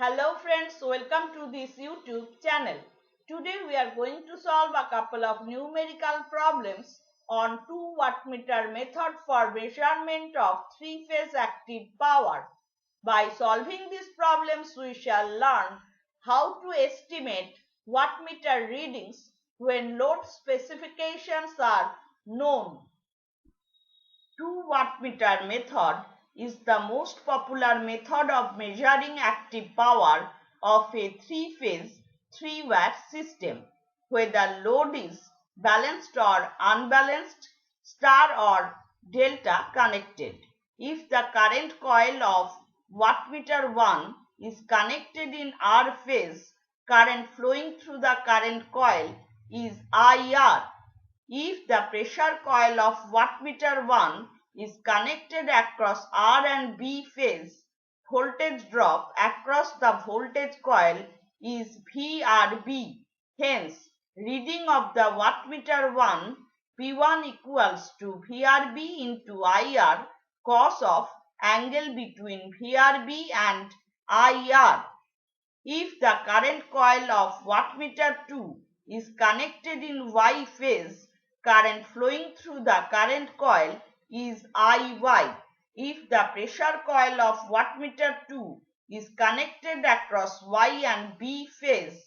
Hello friends, welcome to this YouTube channel. Today we are going to solve a couple of numerical problems on 2 wattmeter method for measurement of 3-phase active power. By solving these problems we shall learn how to estimate wattmeter readings when load specifications are known. 2 wattmeter method is the most popular method of measuring active power of a 3-phase 3-watt system, whether load is balanced or unbalanced, star or delta connected. If the current coil of wattmeter 1 is connected in R phase, current flowing through the current coil is IR. If the pressure coil of wattmeter 1 is connected across R and B phase, voltage drop across the voltage coil is VRB. Hence, reading of the wattmeter 1 P1 equals to VRB into IR cos of angle between VRB and IR. If the current coil of wattmeter 2 is connected in Y phase, current flowing through the current coil is IY. If the pressure coil of wattmeter 2 is connected across Y and B phase,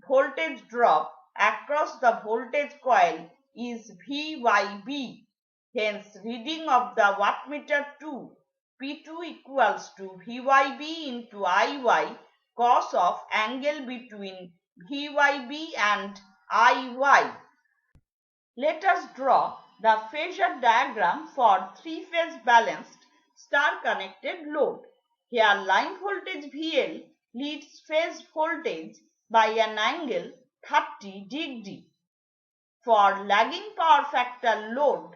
voltage drop across the voltage coil is VYB. Hence, reading of the wattmeter 2 P2 equals to VYB into IY cos of angle between VYB and IY. Let us draw the Phasor diagram for 3-phase balanced star-connected load. Here line voltage VL leads phase voltage by an angle 30 degree. For lagging power factor load,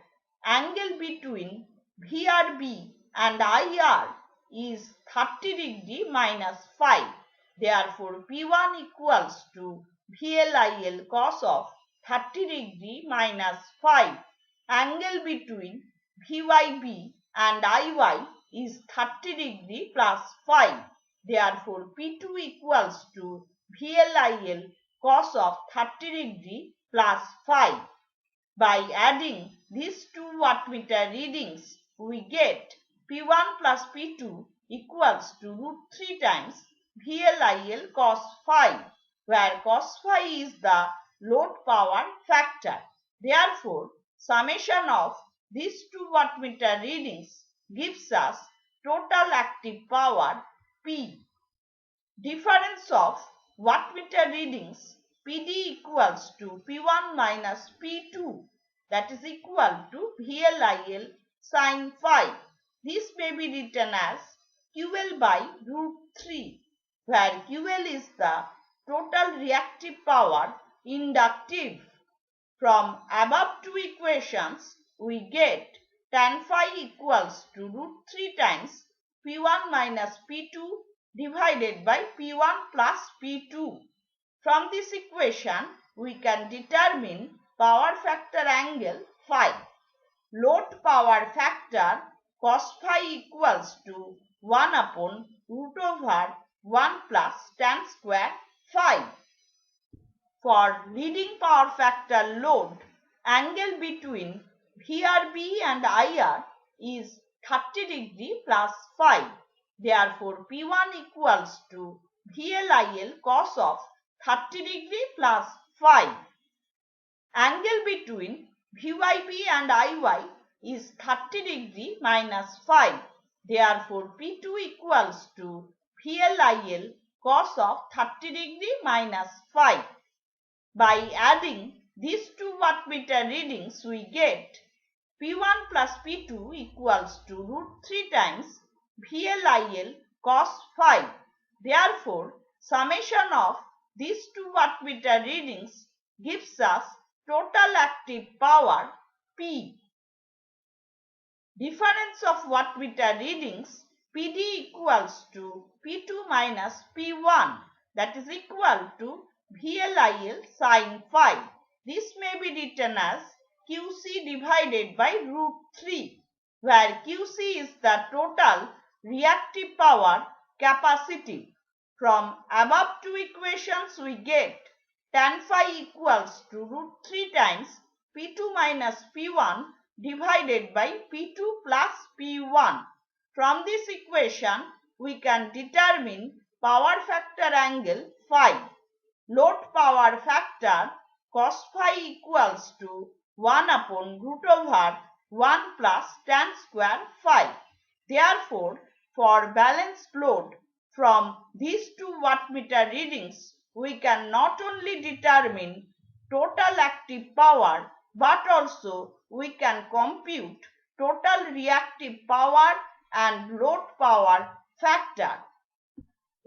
angle between VRB and IR is 30 degree minus 5. Therefore, P1 equals to VLIL cos of 30 degree minus 5. Angle between VYB and IY is 30 degree plus 5. Therefore, P2 equals to VLIL cos of 30 degree plus 5. By adding these 2 wattmeter readings, we get P1 plus P2 equals to root 3 times VLIL cos phi, where cos phi is the load power factor. Therefore, summation of these 2 wattmeter readings gives us total active power P. Difference of wattmeter readings PD equals to P1 minus P2, that is equal to VLIL sin phi. This may be written as QL by root 3, where QL is the total reactive power inductive. From above 2 equations, we get tan phi equals to root 3 times P1 minus P2 divided by P1 plus P2. From this equation, we can determine power factor angle phi. Load power factor cos phi equals to 1 upon root over 1 plus tan square phi. For leading power factor load, angle between VRB and IR is 30 degree plus phi. Therefore, P1 equals to VLIL cos of 30 degree plus phi. Angle between VYB and IY is 30 degree minus phi. Therefore, P2 equals to VLIL cos of 30 degree minus phi. By adding these 2 wattmeter readings, we get P1 plus P2 equals to root 3 times VLIL cos phi. Therefore, summation of these 2 wattmeter readings gives us total active power P. Difference of wattmeter readings PD equals to P2 minus P1, that is equal to VLIL sin phi. This may be written as QC divided by root 3, where QC is the total reactive power capacity. From above two equations we get tan phi equals to root 3 times P2 minus P1 divided by P2 plus P1. From this equation we can determine power factor angle phi. Load power factor cos phi equals to 1 upon root over 1 plus tan square phi. Therefore, for balanced load from these two wattmeter readings, we can not only determine total active power but also we can compute total reactive power and load power factor.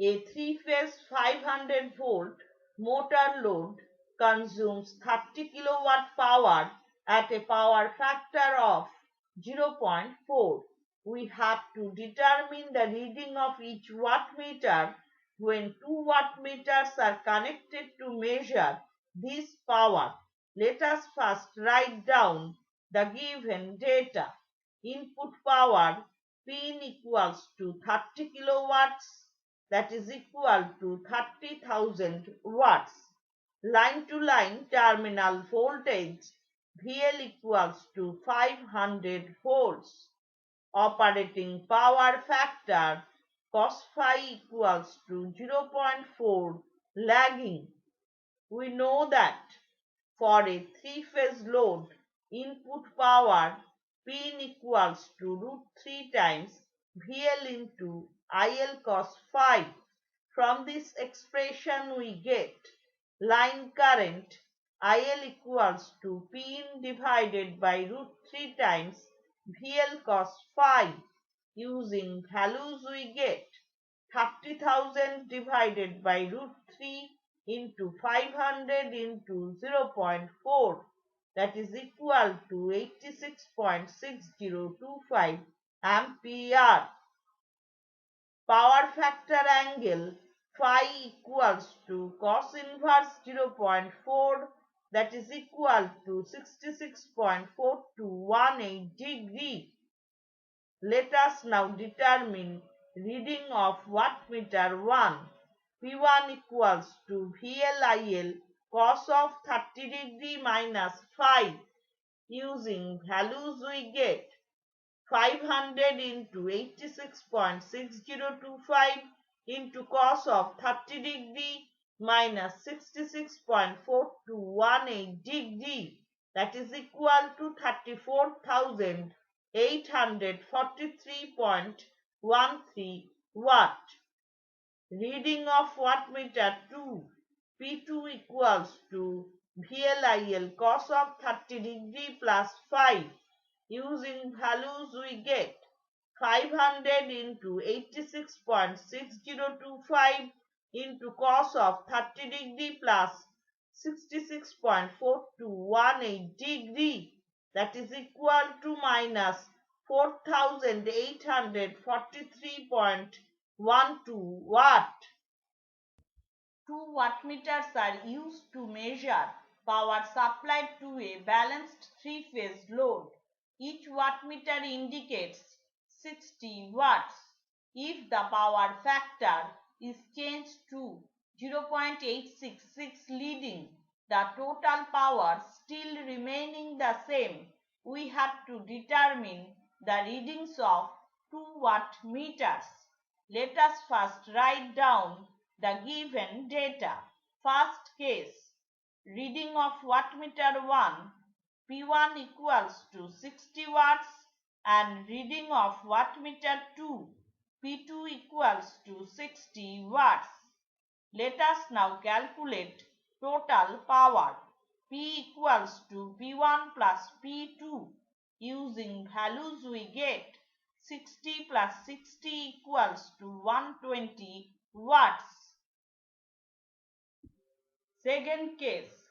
A three-phase 500 volt motor load consumes 30 kilowatt power at a power factor of 0.4. We have to determine the reading of each wattmeter when two wattmeters are connected to measure this power. Let us first write down the given data. Input power P equals to 30 kilowatts, that is equal to 30,000 watts. Line to line terminal voltage VL equals to 500 volts. Operating power factor cos phi equals to 0.4 lagging. We know that for a three-phase load, input power P equals to root 3 times VL into IL cos phi. From this expression we get line current IL equals to P divided by root 3 times VL cos phi. Using values we get 30,000 divided by root 3 into 500 into 0.4, that is equal to 86.6025 ampere. Power factor angle phi equals to cos inverse 0.4, that is equal to 66.4218 degree. Let us now determine reading of wattmeter 1. P1 equals to VLIL cos of 30 degree minus phi. Using values we get 500 into 86.6025 into cos of 30 degree minus 66.4218 degree, that is equal to 34,843.13 watt. Reading of wattmeter 2. P2 equals to VLIL cos of 30 degree plus phi. Using values we get 500 into 86.6025 into cos of 30 degree plus 66.4218 degree, that is equal to minus 4,843.12 watt. Two wattmeters are used to measure power supplied to a balanced three-phase load. Each wattmeter indicates 60 watts. If the power factor is changed to 0.866 leading, the total power still remaining the same, we have to determine the readings of two wattmeters. Let us first write down the given data. First case, reading of wattmeter 1, P1 equals to 60 watts, and reading of wattmeter 2, P2 equals to 60 watts. Let us now calculate total power. P equals to P1 plus P2. Using values we get 60 plus 60 equals to 120 watts. Second case,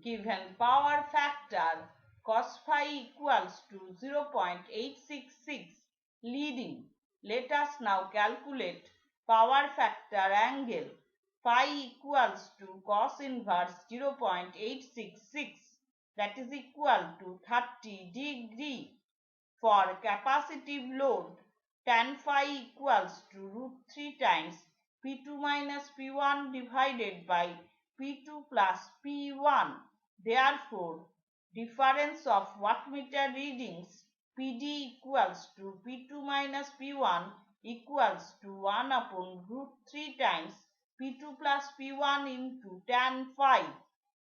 given power factor cos phi equals to 0.866 leading. Let us now calculate power factor angle. Phi equals to cos inverse 0.866, that is equal to 30 degree. For capacitive load, tan phi equals to root 3 times P2 minus P1 divided by P2 plus P1. Therefore, difference of wattmeter readings PD equals to P2 minus P1 equals to 1 upon root 3 times P2 plus P1 into tan phi.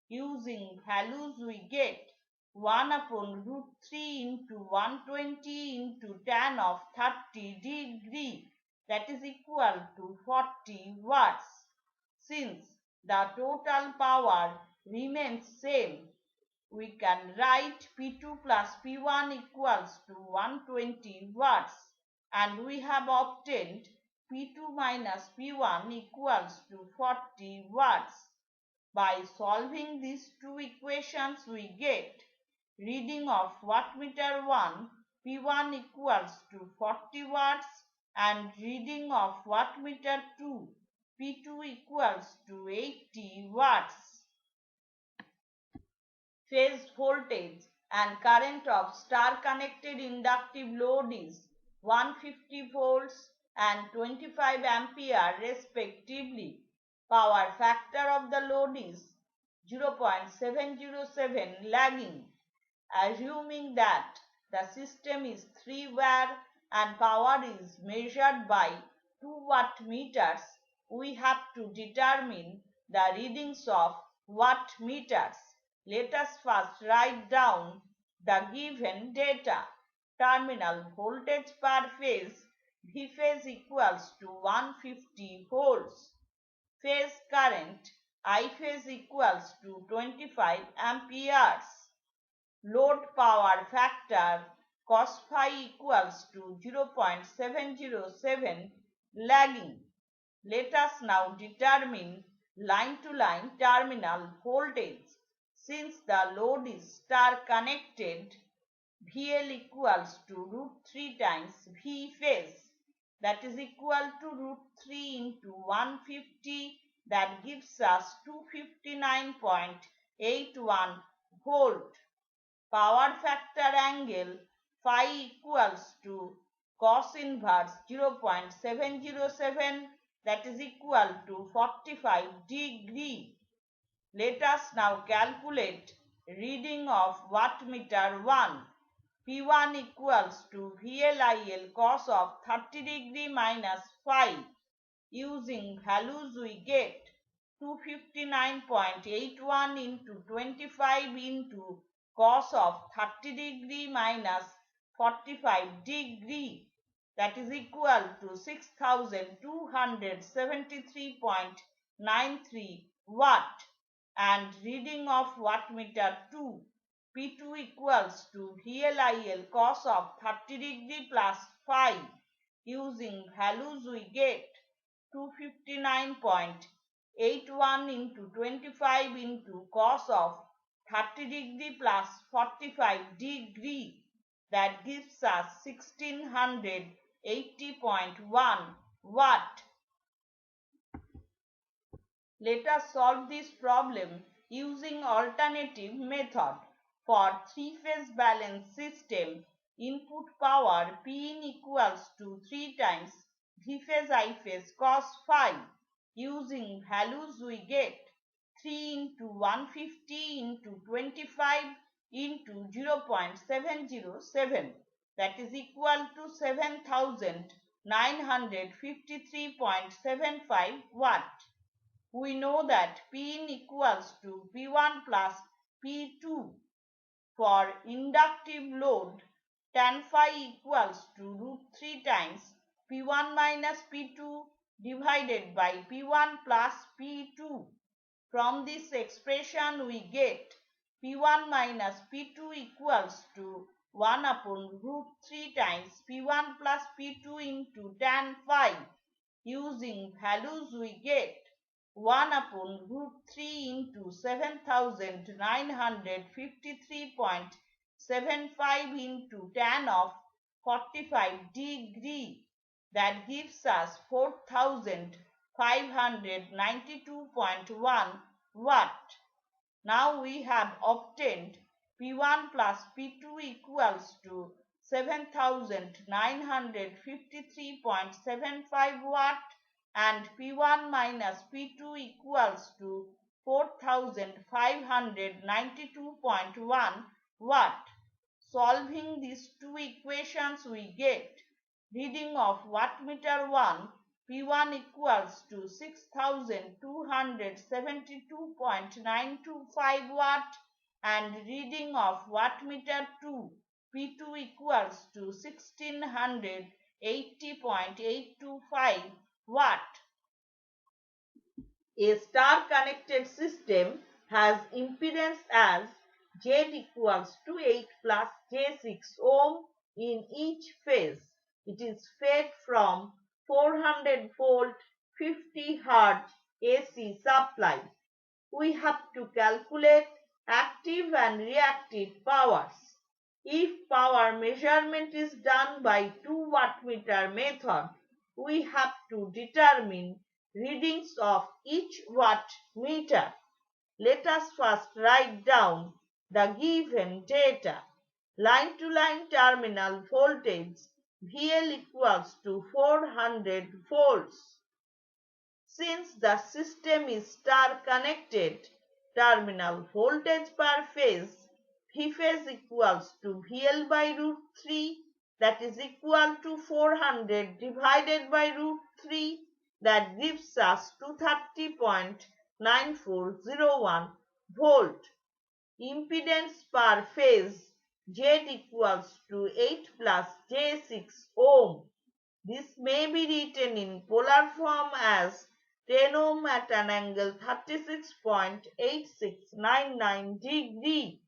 Using values we get 1 upon root 3 into 120 into tan of 30 degree, that is equal to 40 watts. Since the total power remains same, we can write P2 plus P1 equals to 120 watts, and we have obtained P2 minus P1 equals to 40 watts. By solving these two equations, we get reading of wattmeter 1 P1 equals to 40 watts and reading of wattmeter 2 P2 equals to 80 watts. Phase voltage and current of star-connected inductive load is 150 volts and 25 ampere respectively. Power factor of the load is 0.707 lagging. Assuming that the system is 3-wire and power is measured by 2 wattmeters, we have to determine the readings of wattmeters. Let us first write down the given data. Terminal voltage per phase V phase equals to 150 volts. Phase current I phase equals to 25 amperes. Load power factor cos phi equals to 0.707 lagging. Let us now determine line-to-line terminal voltage. Since the load is star connected, VL equals to root 3 times V phase, that is equal to root 3 into 150, that gives us 259.81 volt. Power factor angle phi equals to cos inverse 0.707, that is equal to 45 degree. Let us now calculate reading of wattmeter 1. P1 equals to VLIL cos of 30 degree minus phi. Using values we get 259.81 into 25 into cos of 30 degree minus 45 degree, that is equal to 6273.93 watt. And reading of wattmeter 2 P2 equals to VLIL cos of 30 degree plus phi. Using values we get 259.81 into 25 into cos of 30 degree plus 45 degree, that gives us 1680.1 watt. Let us solve this problem using alternative method. For three-phase balance system, input power Pin equals to 3 times V phase I phase cos phi. Using values we get 3 into 150 into 25 into 0.707, that is equal to 7953.75 watt. We know that Pin equals to P1 plus P2. For inductive load, tan phi equals to root 3 times P1 minus P2 divided by P1 plus P2. From this expression we get P1 minus P2 equals to 1 upon root 3 times P1 plus P2 into tan phi. Using values we get 1 upon root 3 into 7953.75 into tan of 45 degree, that gives us 4592.1 watt. Now we have obtained P1 plus P2 equals to 7953.75 watt and P1 minus P2 equals to 4592.1 watt. Solving these two equations, we get reading of wattmeter 1 P1 equals to 6272.925 watt and reading of wattmeter 2 P2 equals to 1680.825 watt. A star-connected system has impedance as Z equals to 8 plus J6 ohm in each phase. It is fed from 400 volt 50 Hz AC supply. We have to calculate active and reactive powers. If power measurement is done by 2 wattmeter method, we have to determine readings of each wattmeter. Let us first write down the given data. Line-to-line terminal voltage VL equals to 400 volts. Since the system is star connected, terminal voltage per phase V phase equals to VL by root 3, that is equal to 400 divided by root 3, that gives us 230.9401 volt. Impedance per phase Z equals to 8 plus J6 ohm. This may be written in polar form as 10 ohm at an angle 36.8699 degree.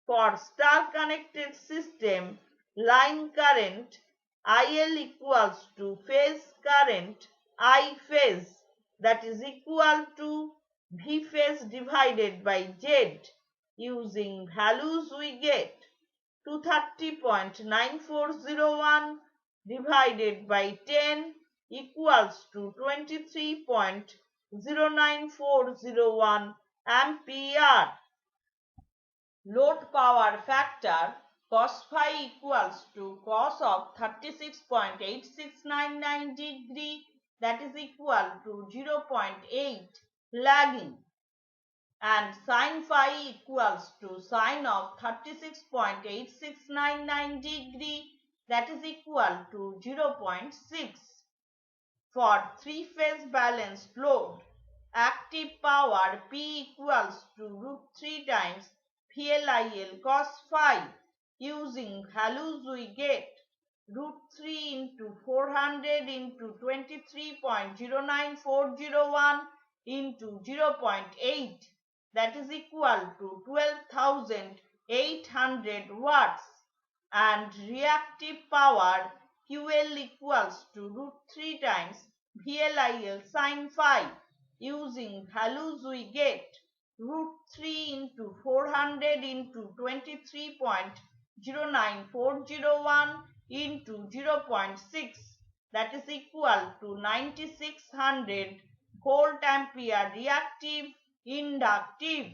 For star-connected system, line current IL equals to phase current I phase, that is equal to V phase divided by Z. Using values we get 230.9401 divided by 10 equals to 23.09401 ampere. Load power factor cos phi equals to cos of 36.8699 degree, that is equal to 0.8 lagging, and sin phi equals to sin of 36.8699 degree, that is equal to 0.6. For three-phase balanced load, active power P equals to root 3 times VLIL cos phi. Using values we get root 3 into 400 into 23.09401 into 0.8, that is equal to 12,800 watts, and reactive power QL equals to root 3 times VLIL sin phi. Using values we get root 3 into 400 into 23.09401 into 0.6, that is equal to 9600 volt ampere reactive inductive.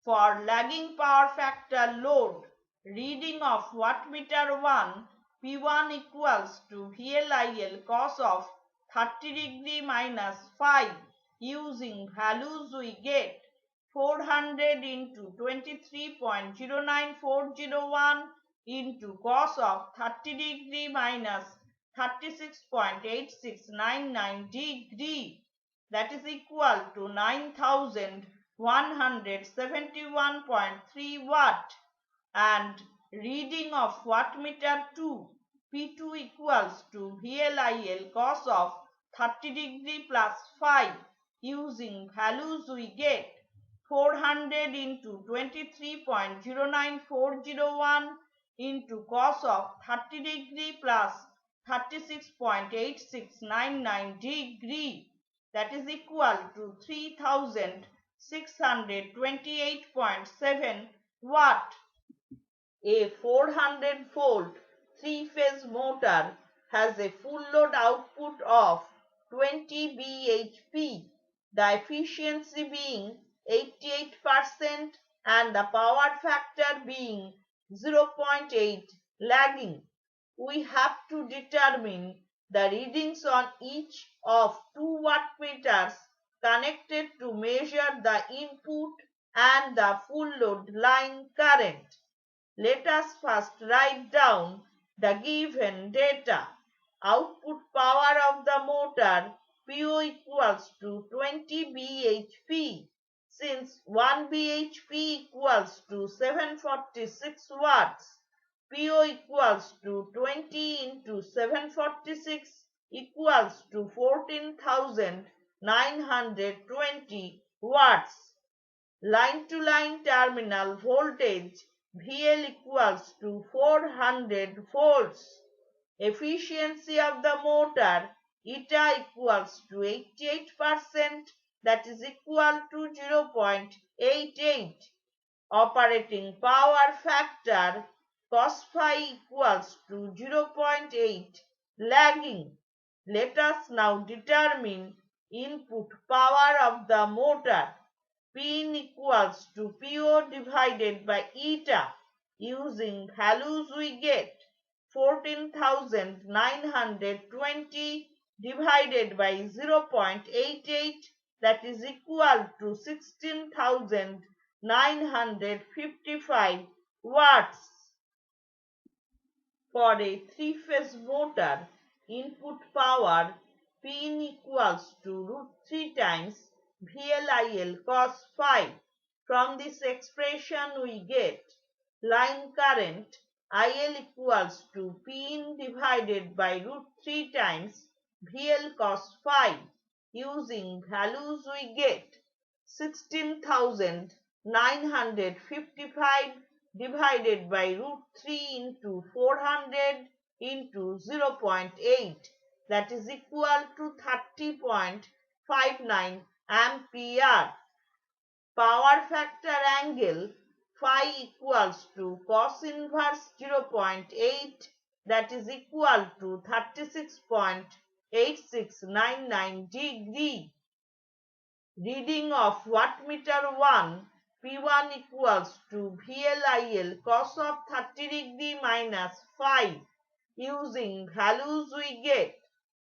For lagging power factor load, reading of wattmeter 1 P1 equals to VLIL cos of 30 degree minus 5. Using values we get 400 into 23.09401 into cos of 30 degree minus 36.8699 degree, that is equal to 9171.3 watt, and reading of wattmeter 2 P2 equals to VLIL cos of 30 degree plus 5. Using values we get 400 into 23.09401 into cos of 30 degree plus 36.8699 degree, that is equal to 3628.7 watt. A 400 volt three-phase motor has a full load output of 20 bhp, the efficiency being 88% and the power factor being 0.8 lagging. We have to determine the readings on each of two wattmeters connected to measure the input and the full load line current. Let us first write down the given data. Output power of the motor PO equals to 20 bhp. Since 1 bhp equals to 746 watts, PO equals to 20 into 746 equals to 14,920 watts. Line to line terminal voltage VL equals to 400 volts. Efficiency of the motor eta equals to 88%, that is equal to 0.88. Operating power factor cos phi equals to 0.8. Lagging. Let us now determine input power of the motor. Pin equals to PO divided by eta. Using values we get 14,920 divided by 0.88, that is equal to 16,955 watts. For a three-phase motor, input power Pin equals to √3 times VLIL cos phi. From this expression we get line current IL equals to Pin divided by √3 times VL cos phi. Using values we get 16,955 divided by √3 into 400 into 0.8, that is equal to 30.59 ampere. Power factor angle phi equals to cos inverse 0.8, that is equal to 36.8699 degree. Reading of wattmeter 1, P1 equals to VLIL cos of 30 degree minus phi. Using values we get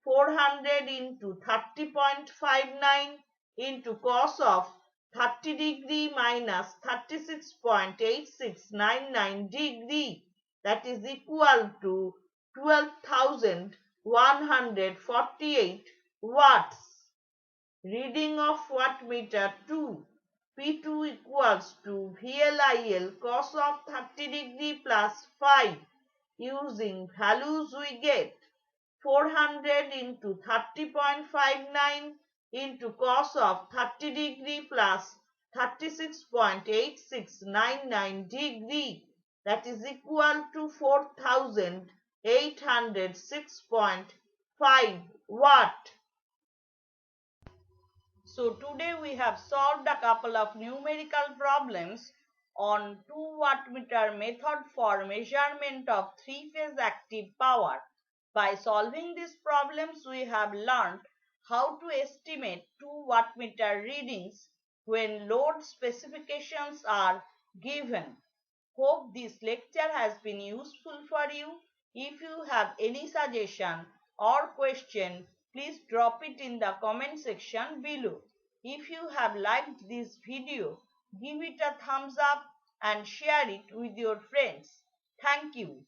400 into 30.59 into cos of 30 degree minus 36.8699 degree, that is equal to 12,148 watts. Reading of wattmeter 2, P2 equals to VLIL cos of 30 degree plus phi. Using values we get 400 into 30.59 into cos of 30 degree plus 36.8699 degree, that is equal to 4,806.5 watt. So today we have solved a couple of numerical problems on 2 wattmeter method for measurement of three-phase active power. By solving these problems, we have learned how to estimate 2 wattmeter readings when load specifications are given. Hope this lecture has been useful for you. If you have any suggestion or question, please drop it in the comment section below. If you have liked this video, give it a thumbs up and share it with your friends. Thank you.